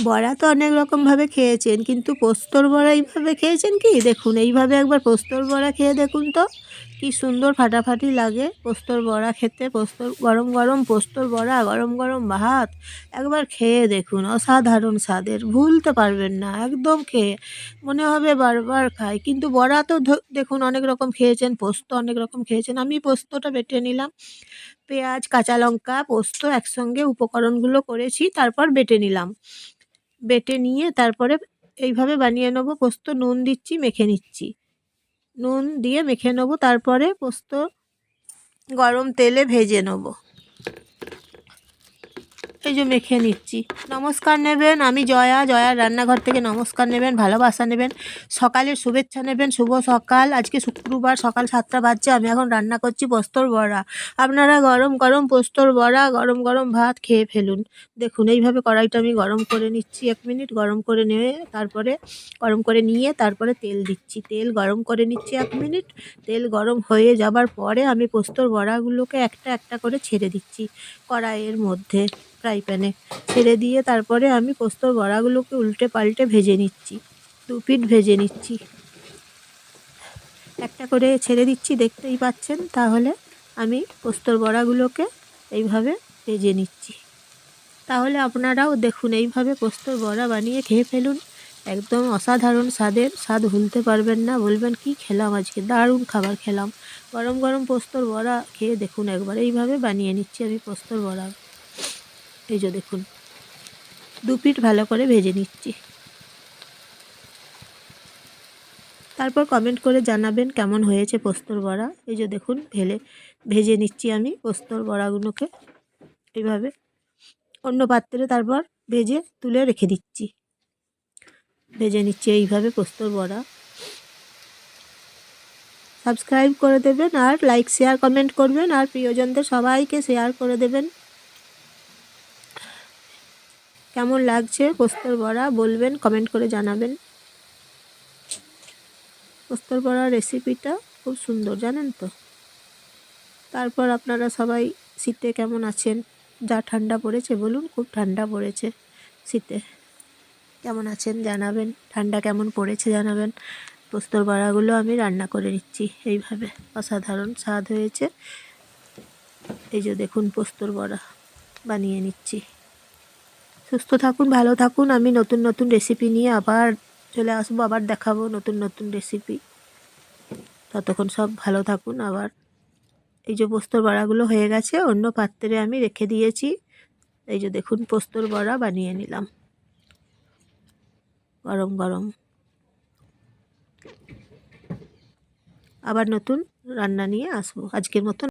বড়া তো অনেক রকমভাবে খেয়েছেন, কিন্তু পোস্তর বড়া এইভাবে খেয়েছেন কি? দেখুন, এইভাবে একবার পোস্তর বড়া খেয়ে দেখুন তো, কি সুন্দর ফাটাফাটি লাগে পোস্তর বড়া খেতে। পোস্তর গরম গরম পোস্তর বড়া, গরম গরম ভাত, একবার খেয়ে দেখুন, অসাধারণ স্বাদের, ভুলতে পারবেন না। একদম খেয়ে মনে হবে বারবার খাই। কিন্তু বড়া তো দেখুন অনেক রকম খেয়েছেন, পোস্ত অনেক রকম খেয়েছেন। আমি পোস্তটা বেটে নিলাম, পেঁয়াজ, কাঁচা লঙ্কা, পোস্ত একসঙ্গে উপকরণগুলো করেছি, তারপর বেটে নিলাম। বেটে নিয়ে তারপরে এইভাবে বানিয়ে নেবো। পোস্ত নুন দিচ্ছি, মেখে নিচ্ছি, নুন দিয়ে মেখে নেবো। তারপরে পোস্ত গরম তেলে ভেজে নেবো। এই যে মেখে নিচ্ছি। নমস্কার নেবেন, আমি জয়ার রান্নাঘর থেকে নমস্কার নেবেন, ভালোবাসা নেবেন, সকালের শুভেচ্ছা নেবেন। শুভ সকাল। আজকে শুক্রবার, সকাল 7টা বাজছে। আমি এখন রান্না করছি পোস্তর বড়া। আপনারা গরম গরম পোস্তর বড়া, গরম গরম ভাত খেয়ে ফেলুন। দেখুন, এইভাবে কড়াইটা আমি গরম করে নিচ্ছি। 1 মিনিট গরম করে নিয়ে তারপরে তেল দিচ্ছি। তেল গরম করে নিচ্ছি 1 মিনিট। তেল গরম হয়ে যাবার পরে আমি পোস্তর বড়াগুলোকে একটা একটা করে ছেড়ে দিচ্ছি কড়াইয়ের মধ্যে, ফ্রাই প্যানে ছেড়ে দিয়ে তারপরে আমি পোস্তর বড়াগুলোকে উল্টে পাল্টে ভেজে নিচ্ছি। 2 পিঠ ভেজে নিচ্ছি। একটা করে ছেড়ে দিচ্ছি, দেখতেই পাচ্ছেন। তাহলে আমি পোস্তর বড়াগুলোকে এইভাবে ভেজে নিচ্ছি। তাহলে আপনারাও দেখুন, এইভাবে পোস্তর বড়া বানিয়ে খেয়ে ফেলুন। একদম অসাধারণ স্বাদের, স্বাদ ভুলতে পারবেন না। বলবেন কি খেলাম আজকে, দারুণ খাবার খেলাম। গরম গরম পোস্তর বড়া খেয়ে দেখুন একবার। এইভাবে বানিয়ে নিচ্ছি আমি পোস্তর বড়া। এই যে দেখুন, 2 পিঠ ভালো করে ভেজে নিচ্ছি। তারপর কমেন্ট করে জানাবেন কেমন হয়েছে পোস্তর বড়া। এই যে দেখুন, ভেজে নিচ্ছি আমি পোস্তর বড়াগুলোকে এইভাবে অন্য পাত্রে, তারপর ভেজে তুলে রেখে দিচ্ছি। ভেজে নিচ্ছি এইভাবে পোস্তর বড়া। সাবস্ক্রাইব করে দেবেন, আর লাইক শেয়ার কমেন্ট করবেন, আর প্রিয়জনদের সবাইকে শেয়ার করে দেবেন। কেমন লাগছে পোস্তর বড়া বলবেন, কমেন্ট করে জানাবেন। পোস্তর বড়ার রেসিপিটা খুব সুন্দর, জানেন তো। তারপর আপনারা সবাই শীতে কেমন আছেন? যা ঠান্ডা পড়েছে, বলুন, খুব ঠান্ডা পড়েছে শীতে। কেমন আছেন জানাবেন, ঠান্ডা কেমন পড়েছে জানাবেন। পোস্তর বড়াগুলো আমি রান্না করে নিচ্ছি এইভাবে, অসাধারণ স্বাদ হয়েছে। এই যে দেখুন, পোস্তর বড়া বানিয়ে নিচ্ছি। সুস্থ থাকুন, ভালো থাকুন। আমি নতুন নতুন রেসিপি নিয়ে আবার চলে আসবো, আবার দেখাবো নতুন নতুন রেসিপি। ততক্ষণ সব ভালো থাকুন। আবার এই যে পোস্তর বড়াগুলো হয়ে গেছে, অন্য পাত্রে আমি রেখে দিয়েছি। এই যে দেখুন, পোস্তর বড়া বানিয়ে নিলাম গরম গরম। আবার নতুন রান্না নিয়ে আসবো। আজকের মতন